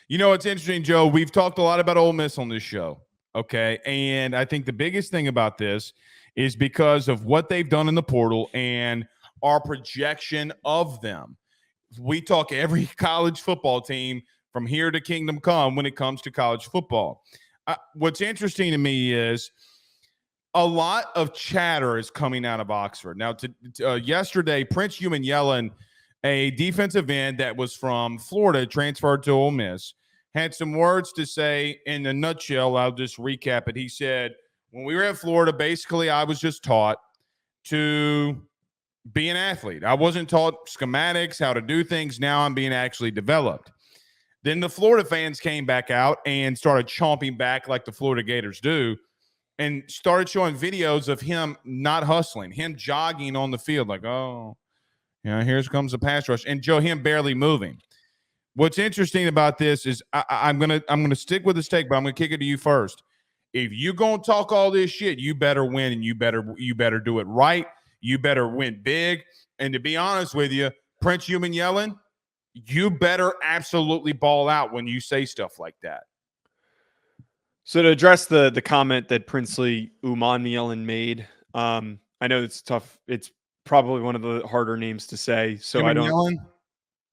You know, it's interesting, Joe. We've talked a lot about Ole Miss on this show. Okay. And I think the biggest thing about this is because of what they've done in the portal and our projection of them. We talk every college football team from here to kingdom come when it comes to college football. What's interesting to me is a lot of chatter is coming out of Oxford. Now, yesterday, Prince Umanmielen, a defensive end that was from Florida, transferred to Ole Miss, had some words to say. In a nutshell, I'll just recap it. He said, when we were at Florida, basically, I was just taught to be an athlete. I wasn't taught schematics, how to do things. Now I'm being actually developed. Then the Florida fans came back out and started chomping back like the Florida Gators do and started showing videos of him not hustling, him jogging on the field like, oh, here comes the pass rush. And Joe, him barely moving. What's interesting about this is I'm gonna stick with the stake, but I'm gonna kick it to you first. If you're gonna talk all this shit, you better win, and you better do it right. You better win big. And to be honest with you, Prince Umanmielen, you better absolutely ball out when you say stuff like that. So to address the comment that Princely Umanmielen made, I know it's tough. It's probably one of the harder names to say. So Umanmielen?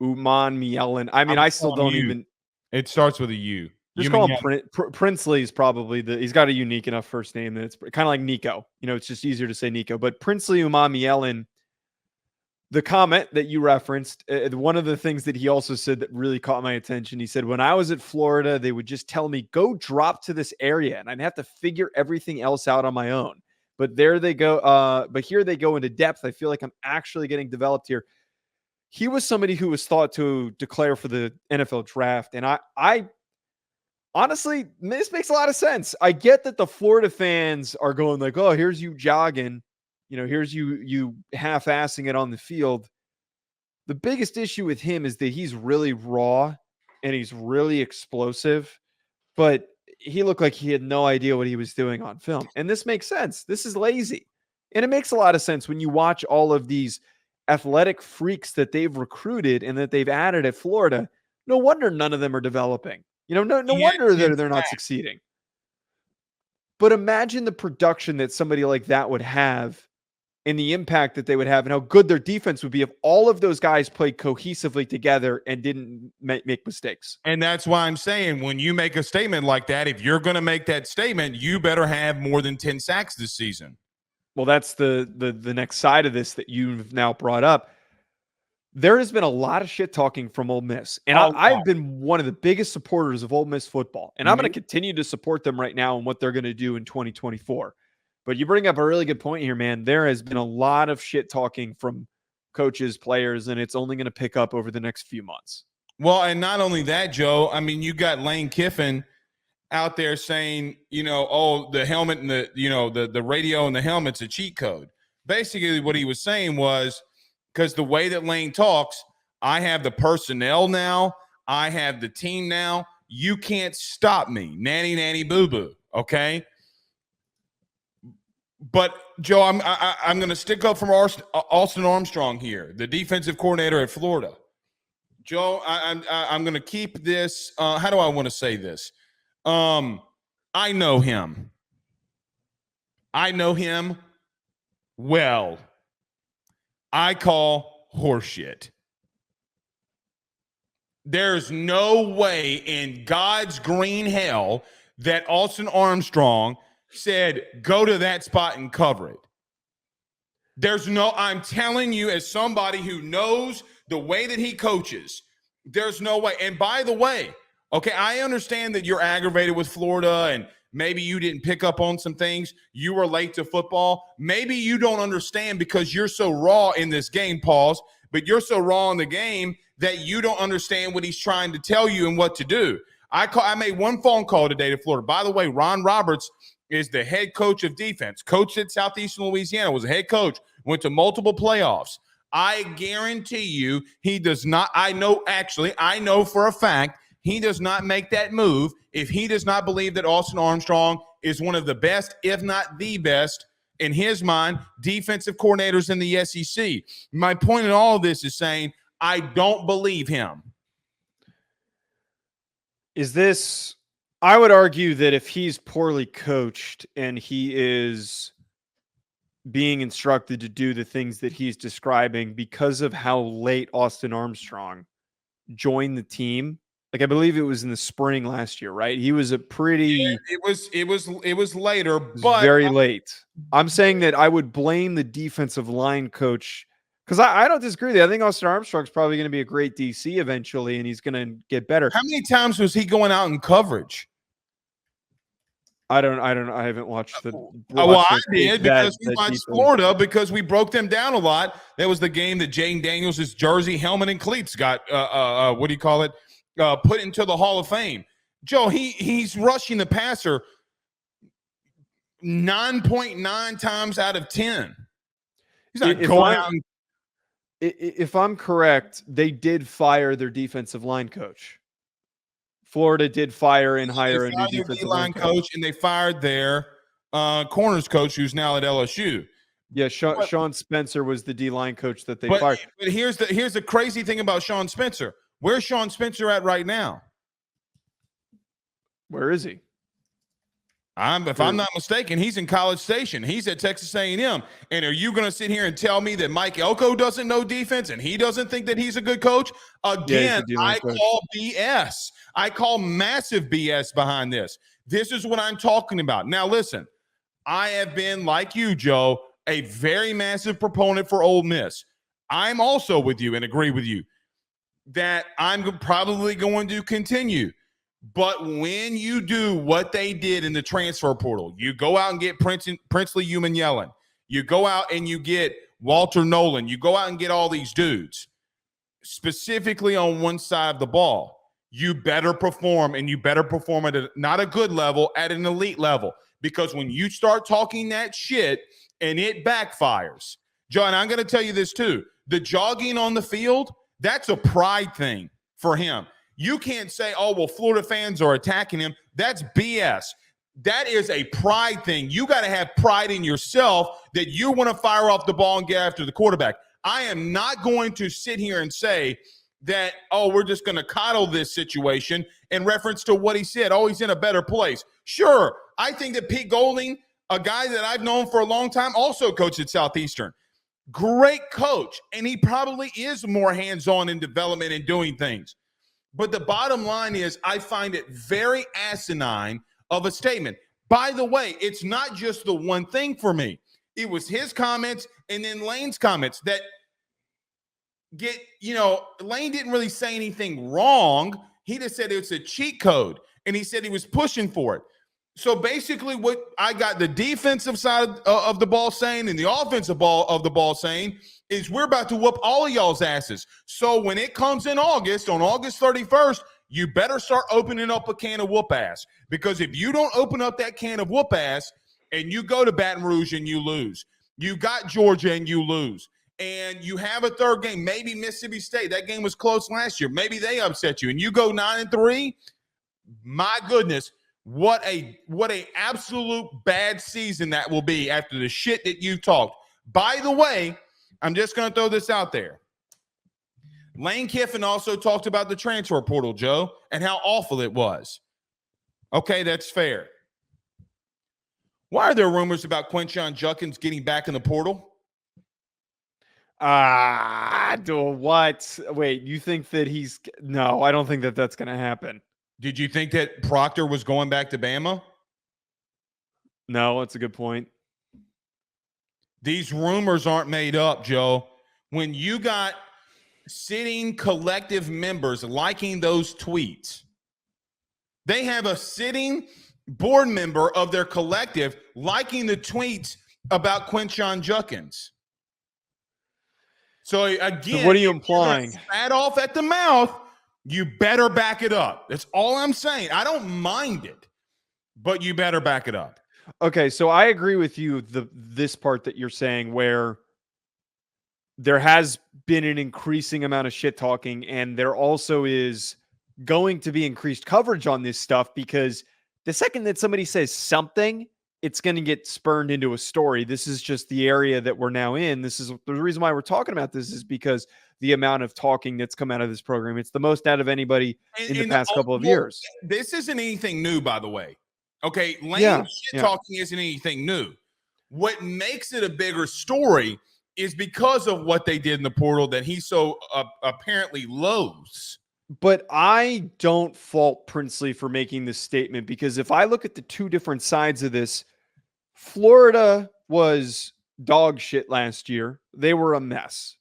Umanmielen. I mean, I still don't even. It starts with a U. Just call him Princely is probably he's got a unique enough first name that it's kind of like Nico. It's just easier to say Nico. But Princely Umanmielen, the comment that you referenced, one of the things that he also said that really caught my attention, he said, when I was at Florida, they would just tell me, go drop to this area, and I'd have to figure everything else out on my own. But there they go. But here they go into depth. I feel like I'm actually getting developed here. He was somebody who was thought to declare for the NFL draft. And I honestly, this makes a lot of sense. I get that the Florida fans are going like, oh, here's you jogging. Here's you half-assing it on the field. The biggest issue with him is that he's really raw and he's really explosive, but he looked like he had no idea what he was doing on film. And this makes sense. This is lazy. And it makes a lot of sense when you watch all of these athletic freaks that they've recruited and that they've added at Florida. No wonder none of them are developing. No wonder they're not succeeding. But imagine the production that somebody like that would have and the impact that they would have and how good their defense would be if all of those guys played cohesively together and didn't make mistakes. And that's why I'm saying when you make a statement like that, if you're going to make that statement, you better have more than 10 sacks this season. Well, that's the next side of this that you've now brought up. There has been a lot of shit talking from Ole Miss. And I've been one of the biggest supporters of Ole Miss football. And I'm going to continue to support them right now and what they're going to do in 2024. But you bring up a really good point here, man. There has been a lot of shit talking from coaches, players, and it's only going to pick up over the next few months. Well, and not only that, Joe, I mean, you got Lane Kiffin out there saying, the helmet and the radio and the helmet's a cheat code. Basically, what he was saying was, because the way that Lane talks, I have the personnel now, I have the team now. You can't stop me, nanny, nanny, boo, boo. Okay. But Joe, I'm going to stick up from Austin Armstrong here, the defensive coordinator at Florida. Joe, I'm going to keep this. How do I want to say this? I know him. I know him well. I call horseshit. There's no way in God's green hell that Austin Armstrong said, go to that spot and cover it. I'm telling you, as somebody who knows the way that he coaches, there's no way. And by the way, okay, I understand that you're aggravated with Florida and maybe you didn't pick up on some things. You were late to football. Maybe you don't understand because you're so raw in this game, pause, but you're so raw in the game that you don't understand what he's trying to tell you and what to do. I made one phone call today to Florida. By the way, Ron Roberts is the head coach of defense. Coached at Southeastern Louisiana, was a head coach, went to multiple playoffs. I guarantee you he does not – I know for a fact he does not make that move if he does not believe that Austin Armstrong is one of the best, if not the best, in his mind, defensive coordinators in the SEC. My point in all of this is saying I don't believe him. Is this? I would argue that if he's poorly coached and he is being instructed to do the things that he's describing because of how late Austin Armstrong joined the team. Like I believe it was in the spring last year, right? He was a pretty it was later, but very late. I'm saying that I would blame the defensive line coach because I don't disagree with you. I think Austin Armstrong's probably going to be a great DC eventually, and he's going to get better. how many times was he going out in coverage? I haven't watched the. I did because we watched Florida because we broke them down a lot. That was the game that Jaden Daniels' jersey, helmet, and cleats got what do you call it? Put into the Hall of Fame. Joe, he's rushing the passer 9.9 times out of 10. He's not going out. If I'm correct, they did fire their defensive line coach. Florida did fire and hire a new defensive line coach, and they fired their corners coach, who's now at LSU. Yeah, Sean Spencer was the D-line coach that they fired. But here's the crazy thing about Sean Spencer. Where's Sean Spencer at right now? Where is he? If I'm not mistaken, he's in College Station. He's at Texas A&M. And are you going to sit here and tell me that Mike Elko doesn't know defense and he doesn't think that he's a good coach? Again, I call BS. I call massive BS behind this. This is what I'm talking about. Now, listen, I have been, like you, Joe, a very massive proponent for Ole Miss. I'm also with you and agree with you that I'm probably going to continue. But when you do what they did in the transfer portal, you go out and get Princely Umanmielen. You go out and you get Walter Nolan. You go out and get all these dudes, specifically on one side of the ball. You better perform, and you better perform at not a good level, at an elite level. Because when you start talking that shit and it backfires, John, I'm going to tell you this too. The jogging on the field, that's a pride thing for him. You can't say, oh, well, Florida fans are attacking him. That's BS. That is a pride thing. You got to have pride in yourself that you want to fire off the ball and get after the quarterback. I am not going to sit here and say that, oh, we're just going to coddle this situation in reference to what he said. Oh, he's in a better place. Sure, I think that Pete Golding, a guy that I've known for a long time, also coached at Southeastern. Great coach, and he probably is more hands-on in development and doing things. But the bottom line is I find it very asinine of a statement. By the way, it's not just the one thing for me. It was his comments and then Lane's comments that Lane didn't really say anything wrong. He just said it's a cheat code, and he said he was pushing for it. So basically what I got the defensive side of the ball saying and the offensive ball of the ball saying is we're about to whoop all of y'all's asses. So when it comes in August, on August 31st, you better start opening up a can of whoop ass. Because if you don't open up that can of whoop ass and you go to Baton Rouge and you lose, you got Georgia and you lose, and you have a third game, maybe Mississippi State, that game was close last year, maybe they upset you, and you go 9-3, my goodness, what a absolute bad season that will be after the shit that you talked. By the way, I'm just going to throw this out there. Lane Kiffin also talked about the transfer portal, Joe, and how awful it was. Okay, that's fair. Why are there rumors about Quinshon Judkins getting back in the portal? What? Wait, you think that he's – no, I don't think that that's going to happen. Did you think that Proctor was going back to Bama? No, that's a good point. These rumors aren't made up, Joe. When you got sitting collective members liking those tweets, they have a sitting board member of their collective liking the tweets about Quinshon Judkins. So again, so what are you implying? Spat off at the mouth. You better back it up. That's all I'm saying. I don't mind it, but you better back it up. Okay, so I agree with you, this part that you're saying where there has been an increasing amount of shit talking, and there also is going to be increased coverage on this stuff because the second that somebody says something, it's going to get spurned into a story. This is just the area that we're now in. This is the reason why we're talking about this, is because the amount of talking that's come out of this program. It's the most out of anybody in the past couple of years. This isn't anything new, by the way. Okay, Lane shit talking isn't anything new. What makes it a bigger story is because of what they did in the portal that he so apparently loathes. But I don't fault Princely for making this statement, because if I look at the two different sides of this, Florida was dog shit last year. They were a mess.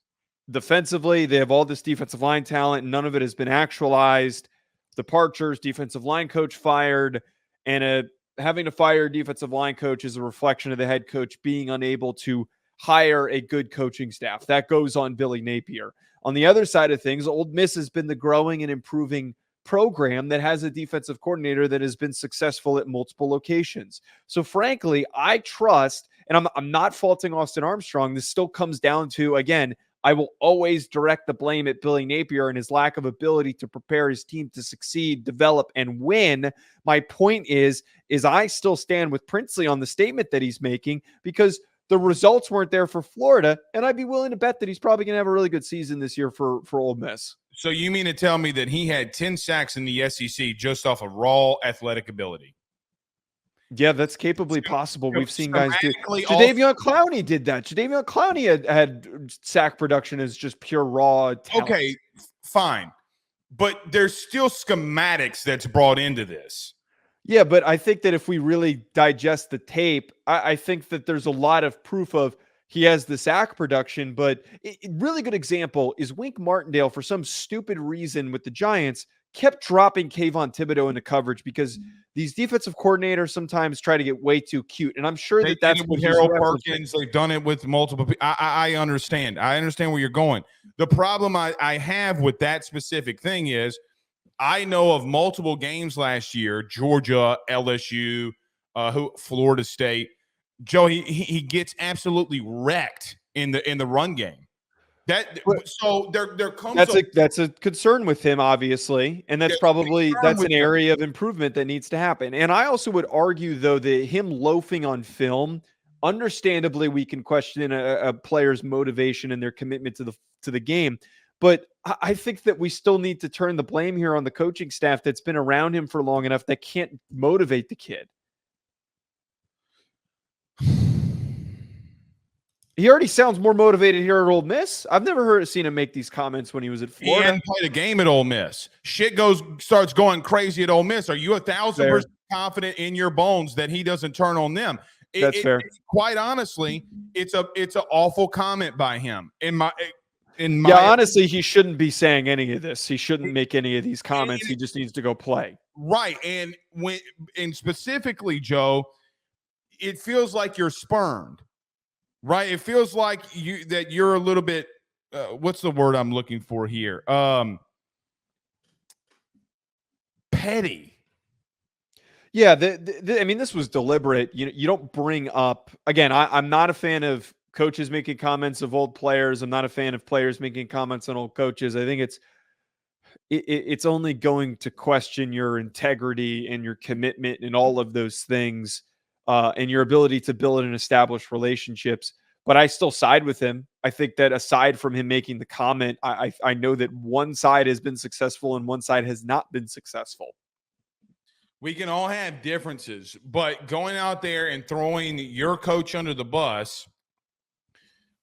Defensively, they have all this defensive line talent. None of it has been actualized. Departures, defensive line coach fired, and having to fire a defensive line coach is a reflection of the head coach being unable to hire a good coaching staff. That goes on Billy Napier. On the other side of things, Ole Miss has been the growing and improving program that has a defensive coordinator that has been successful at multiple locations. So frankly, I trust, and I'm not faulting Austin Armstrong. This still comes down to, again, I will always direct the blame at Billy Napier and his lack of ability to prepare his team to succeed, develop, and win. My point is I still stand with Princely on the statement that he's making, because the results weren't there for Florida, and I'd be willing to bet that he's probably going to have a really good season this year for Ole Miss. So you mean to tell me that he had 10 sacks in the SEC just off of raw athletic ability? Yeah, that's capably possible. We've seen guys do. Jadeveon Clowney did that. Jadeveon Clowney had sack production as just pure raw talent. Okay, fine. But there's still schematics that's brought into this. Yeah, but I think that if we really digest the tape, I think that there's a lot of proof of he has the sack production. But a really good example is Wink Martindale, for some stupid reason with the Giants, kept dropping Kayvon Thibodeau into coverage because these defensive coordinators sometimes try to get way too cute. And I'm sure that's what Harold Perkins. They've done it with multiple people. I understand. I understand where you're going. The problem I have with that specific thing is I know of multiple games last year, Georgia, LSU, Florida State. Joe, he gets absolutely wrecked in the run game. That's a concern with him, obviously, and that's an area of improvement that needs to happen. And I also would argue, though, that him loafing on film, understandably, we can question a player's motivation and their commitment to the game. But I think that we still need to turn the blame here on the coaching staff that's been around him for long enough that can't motivate the kid. He already sounds more motivated here at Ole Miss. I've never seen him make these comments when he was at Florida. He hadn't played a game at Ole Miss. Shit starts going crazy at Ole Miss. Are you 1,000% confident in your bones that he doesn't turn on them? That's fair. Quite honestly, it's an awful comment by him. Honestly, he shouldn't be saying any of this. He shouldn't make any of these comments. He just needs to go play. Right. And specifically, Joe, it feels like you're spurned. Right. It feels like you're a little bit, what's the word I'm looking for here? Petty. Yeah. I mean, this was deliberate. You don't bring up, again, I'm not a fan of coaches making comments of old players. I'm not a fan of players making comments on old coaches. I think it's only going to question your integrity and your commitment and all of those things. And your ability to build and establish relationships. But I still side with him. I think that aside from him making the comment, I know that one side has been successful and one side has not been successful. We can all have differences, but going out there and throwing your coach under the bus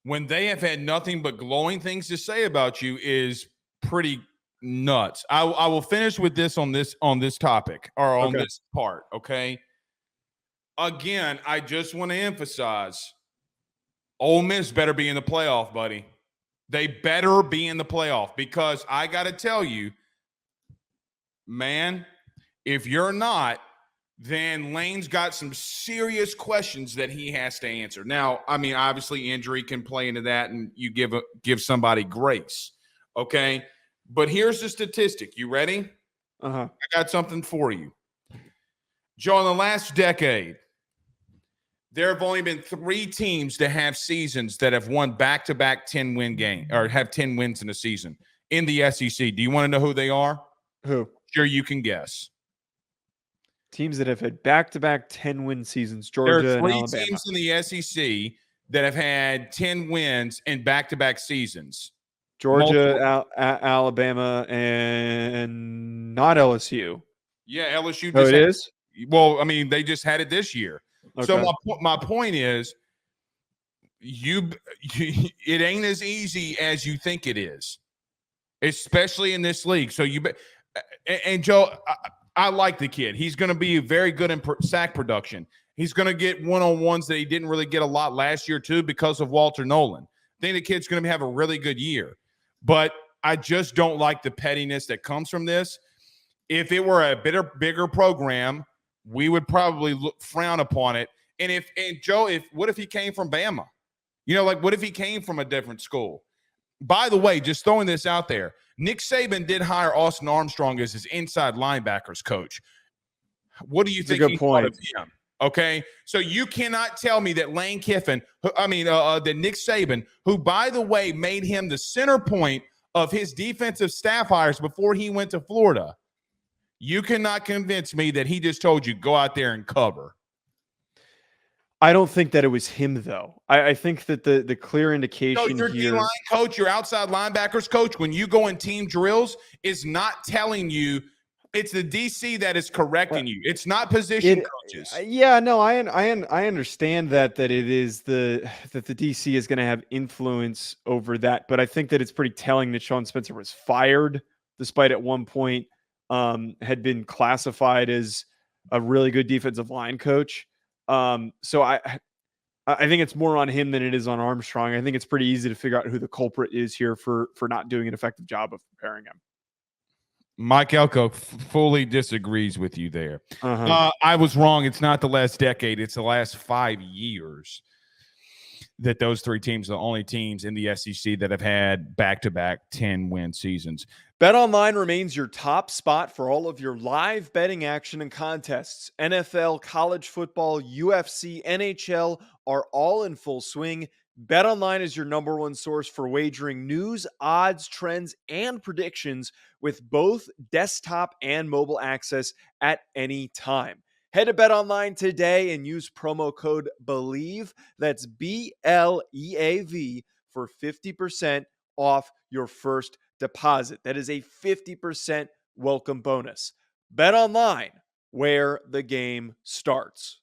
when they have had nothing but glowing things to say about you is pretty nuts. I will finish with this on this topic or on this part, okay? Again, I just want to emphasize, Ole Miss better be in the playoff, buddy. They better be in the playoff because I got to tell you, man, if you're not, then Lane's got some serious questions that he has to answer. Now, I mean, obviously injury can play into that and you give somebody grace, okay? But here's the statistic. You ready? I got something for you. Joe, in the last decade, there have only been 3 teams that have seasons that have won back-to-back 10-win game or have 10 wins in a season in the SEC. Do you want to know who they are? Who? Sure, you can guess. Teams that have had back-to-back 10-win seasons, There are Georgia and 3 Alabama. teams in the SEC that have had 10 wins in back-to-back seasons. Georgia, Alabama, and not LSU. Yeah, LSU Oh, just it is? well, I mean, they just had it this year. So Okay. my point is you it ain't as easy as you think it is, especially in this league. So and Joe, I like the kid. He's going to be very good in sack production. He's going to get one-on-ones that he didn't really get a lot last year too because of Walter Nolan. I think the kid's going to have a really good year. But I just don't like the pettiness that comes from this. If it were a bigger program, we would probably frown upon it. And Joe, what if he came from Bama? Like what if he came from a different school? By the way, just throwing this out there, Nick Saban did hire Austin Armstrong as his inside linebackers coach. What do you think he thought of him? Okay, so you cannot tell me that Lane Kiffin, that Nick Saban, who, by the way, made him the center point of his defensive staff hires before he went to Florida, you cannot convince me that he just told you, go out there and cover. I don't think that it was him, though. I think that the clear indication your here, D-line coach, your outside linebackers coach, when you go in team drills, is not telling you. It's the DC that is correcting you. It's not position coaches. Yeah, no, I understand that it is that the DC is going to have influence over that, but I think that it's pretty telling that Sean Spencer was fired, despite at one point had been classified as a really good defensive line coach. So I think it's more on him than it is on Armstrong. I think it's pretty easy to figure out who the culprit is here for not doing an effective job of preparing him. Mike Elko fully disagrees with you there. I was wrong. It's not the last decade. It's the last 5 years that those 3 teams are the only teams in the SEC that have had back-to-back 10-win seasons. BetOnline remains your top spot for all of your live betting action and contests. NFL, college football, UFC, NHL are all in full swing. BetOnline is your number one source for wagering news, odds, trends, and predictions with both desktop and mobile access at any time. Head to BetOnline today and use promo code BELIEVE, that's BLEAV, for 50% off your first deposit. That is a 50% welcome bonus. BetOnline, where the game starts.